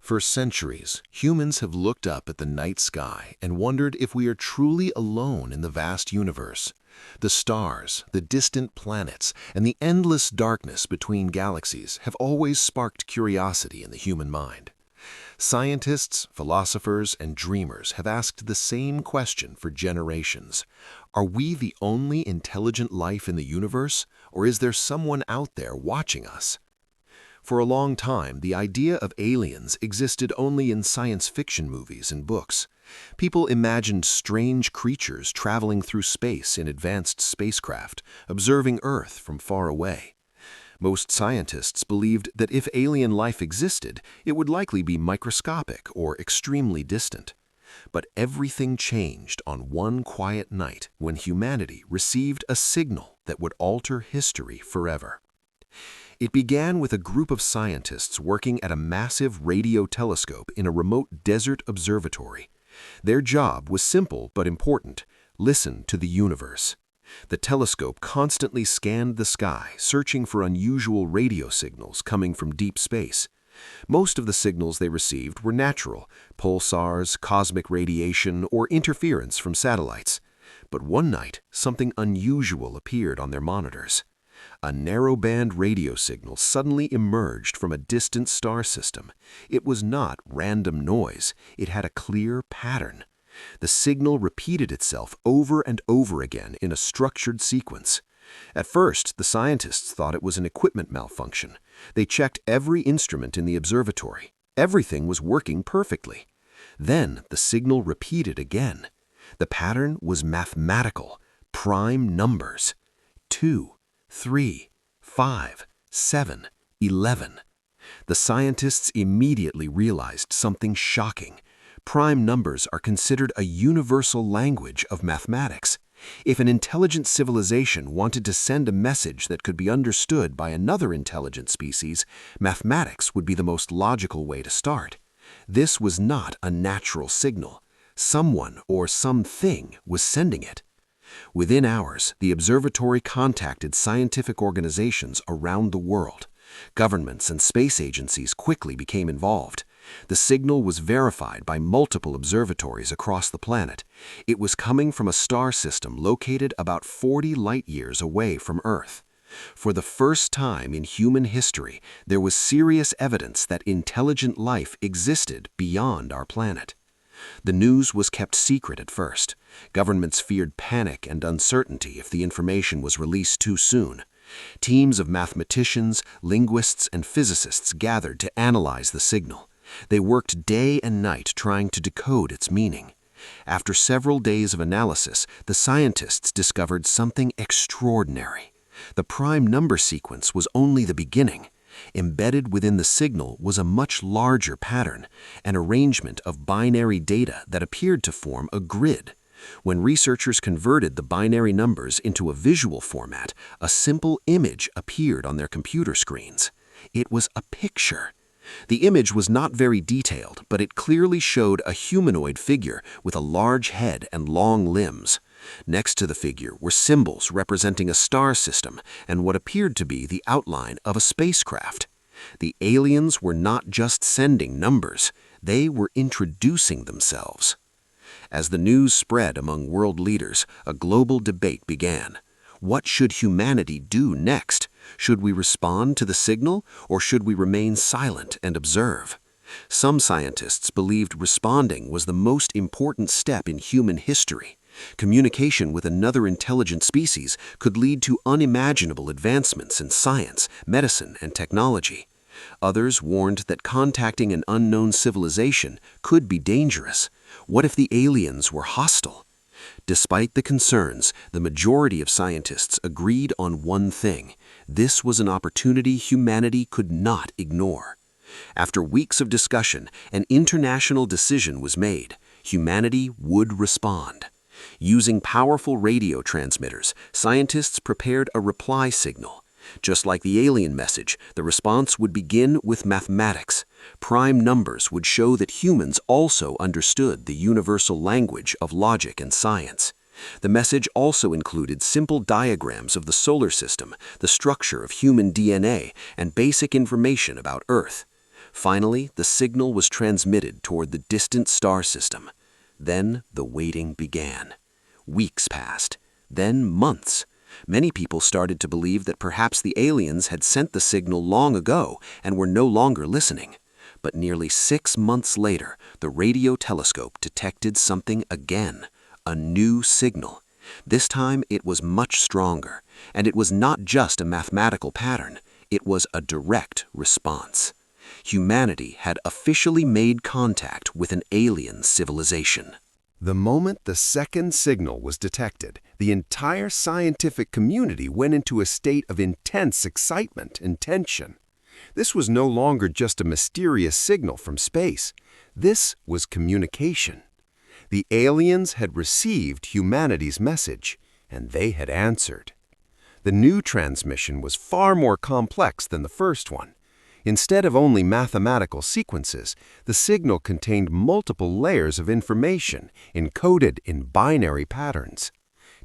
For centuries, humans have looked up at the night sky and wondered if we are truly alone in the vast universe. The stars, the distant planets, and the endless darkness between galaxies have always sparked curiosity in the human mind. Scientists, philosophers, and dreamers have asked the same question for generations. Are we the only intelligent life in the universe, or is there someone out there watching us? For a long time, the idea of aliens existed only in science fiction movies and books. People imagined strange creatures traveling through space in advanced spacecraft, observing Earth from far away. Most scientists believed that if alien life existed, it would likely be microscopic or extremely distant. But everything changed on one quiet night when humanity received a signal that would alter history forever. It began with a group of scientists working at a massive radio telescope in a remote desert observatory. Their job was simple but important: listen to the universe. The telescope constantly scanned the sky, searching for unusual radio signals coming from deep space. Most of the signals they received were natural: pulsars, cosmic radiation, or interference from satellites. But one night, something unusual appeared on their monitors. A narrowband radio signal suddenly emerged from a distant star system. It was not random noise. It had a clear pattern. The signal repeated itself over and over again in a structured sequence. At first, the scientists thought it was an equipment malfunction. They checked every instrument in the observatory. Everything was working perfectly. Then the signal repeated again. The pattern was mathematical: prime numbers. 2, 3, 5, 7, 11. The scientists immediately realized something shocking. Prime numbers are considered a universal language of mathematics. If an intelligent civilization wanted to send a message that could be understood by another intelligent species, mathematics would be the most logical way to start. This was not a natural signal. Someone or something was sending it. Within hours, the observatory contacted scientific organizations around the world. Governments and space agencies quickly became involved. The signal was verified by multiple observatories across the planet. It was coming from a star system located about 40 light-years away from Earth. For the first time in human history, there was serious evidence that intelligent life existed beyond our planet. The news was kept secret at first. Governments feared panic and uncertainty if the information was released too soon. Teams of mathematicians, linguists, and physicists gathered to analyze the signal. They worked day and night trying to decode its meaning. After several days of analysis, the scientists discovered something extraordinary. The prime number sequence was only the beginning. Embedded within the signal was a much larger pattern, an arrangement of binary data that appeared to form a grid. When researchers converted the binary numbers into a visual format, a simple image appeared on their computer screens. It was a picture. The image was not very detailed, but it clearly showed a humanoid figure with a large head and long limbs. Next to the figure were symbols representing a star system and what appeared to be the outline of a spacecraft. The aliens were not just sending numbers, they were introducing themselves. As the news spread among world leaders, a global debate began. What should humanity do next? Should we respond to the signal, or should we remain silent and observe? Some scientists believed responding was the most important step in human history. Communication with another intelligent species could lead to unimaginable advancements in science, medicine, and technology. Others warned that contacting an unknown civilization could be dangerous. What if the aliens were hostile? Despite the concerns, the majority of scientists agreed on one thing: this was an opportunity humanity could not ignore. After weeks of discussion, an international decision was made: humanity would respond. Using powerful radio transmitters, scientists prepared a reply signal. Just like the alien message, the response would begin with mathematics. Prime numbers would show that humans also understood the universal language of logic and science. The message also included simple diagrams of the solar system, the structure of human DNA, and basic information about Earth. Finally, the signal was transmitted toward the distant star system. Then the waiting began. Weeks passed, then months. Many people started to believe that perhaps the aliens had sent the signal long ago and were no longer listening. But nearly 6 months later, the radio telescope detected something again, a new signal. This time it was much stronger, and it was not just a mathematical pattern, it was a direct response. Humanity had officially made contact with an alien civilization. The moment the second signal was detected, the entire scientific community went into a state of intense excitement and tension. This was no longer just a mysterious signal from space. This was communication. The aliens had received humanity's message, and they had answered. The new transmission was far more complex than the first one. Instead of only mathematical sequences, the signal contained multiple layers of information encoded in binary patterns.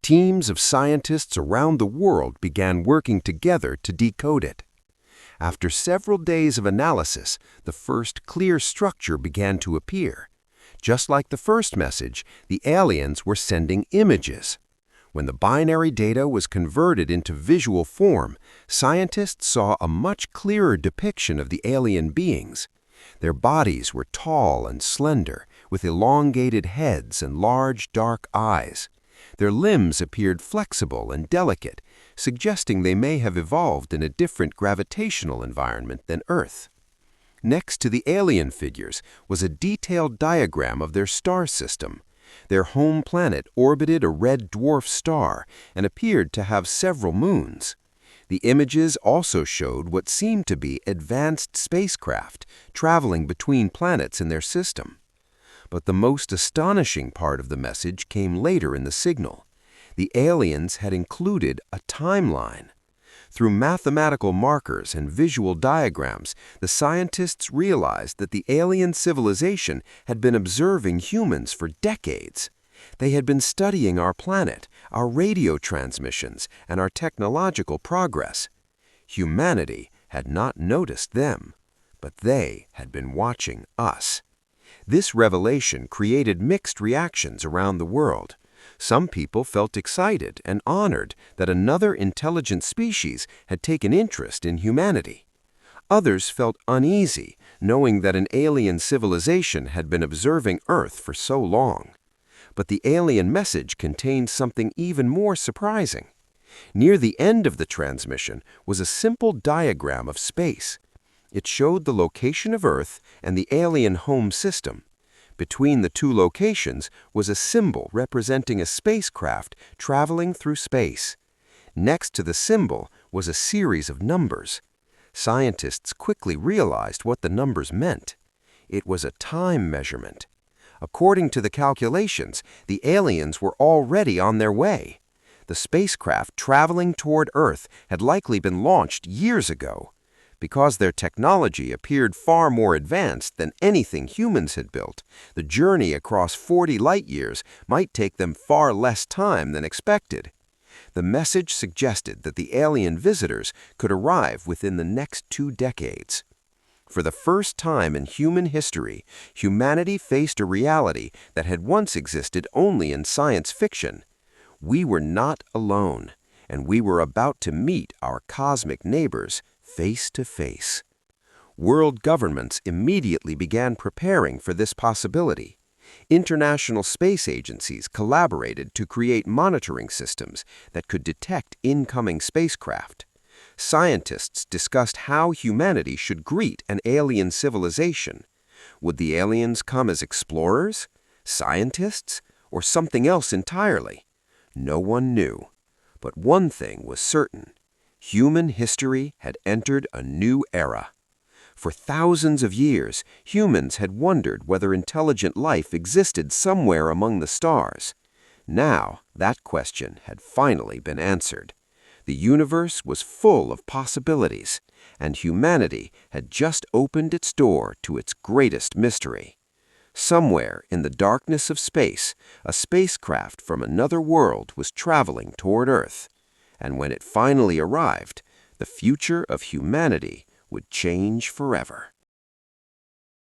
Teams of scientists around the world began working together to decode it. After several days of analysis, the first clear structure began to appear. Just like the first message, the aliens were sending images. When the binary data was converted into visual form, scientists saw a much clearer depiction of the alien beings. Their bodies were tall and slender, with elongated heads and large dark eyes. Their limbs appeared flexible and delicate, suggesting they may have evolved in a different gravitational environment than Earth. Next to the alien figures was a detailed diagram of their star system. Their home planet orbited a red dwarf star and appeared to have several moons. The images also showed what seemed to be advanced spacecraft traveling between planets in their system. But the most astonishing part of the message came later in the signal. The aliens had included a timeline. Through mathematical markers and visual diagrams, the scientists realized that the alien civilization had been observing humans for decades. They had been studying our planet, our radio transmissions, and our technological progress. Humanity had not noticed them, but they had been watching us. This revelation created mixed reactions around the world. Some people felt excited and honored that another intelligent species had taken interest in humanity. Others felt uneasy, knowing that an alien civilization had been observing Earth for so long. But the alien message contained something even more surprising. Near the end of the transmission was a simple diagram of space. It showed the location of Earth and the alien home system. Between the two locations was a symbol representing a spacecraft traveling through space. Next to the symbol was a series of numbers. Scientists quickly realized what the numbers meant. It was a time measurement. According to the calculations, the aliens were already on their way. The spacecraft traveling toward Earth had likely been launched years ago. Because their technology appeared far more advanced than anything humans had built, the journey across 40 light-years might take them far less time than expected. The message suggested that the alien visitors could arrive within the next 2 decades. For the first time in human history, humanity faced a reality that had once existed only in science fiction. We were not alone, and we were about to meet our cosmic neighbors face to face. World governments immediately began preparing for this possibility. International space agencies collaborated to create monitoring systems that could detect incoming spacecraft. Scientists discussed how humanity should greet an alien civilization. Would the aliens come as explorers, scientists, or something else entirely? No one knew. But one thing was certain. Human history had entered a new era. For thousands of years, humans had wondered whether intelligent life existed somewhere among the stars. Now, that question had finally been answered. The universe was full of possibilities, and humanity had just opened its door to its greatest mystery. Somewhere in the darkness of space, a spacecraft from another world was traveling toward Earth. And when it finally arrived, the future of humanity would change forever.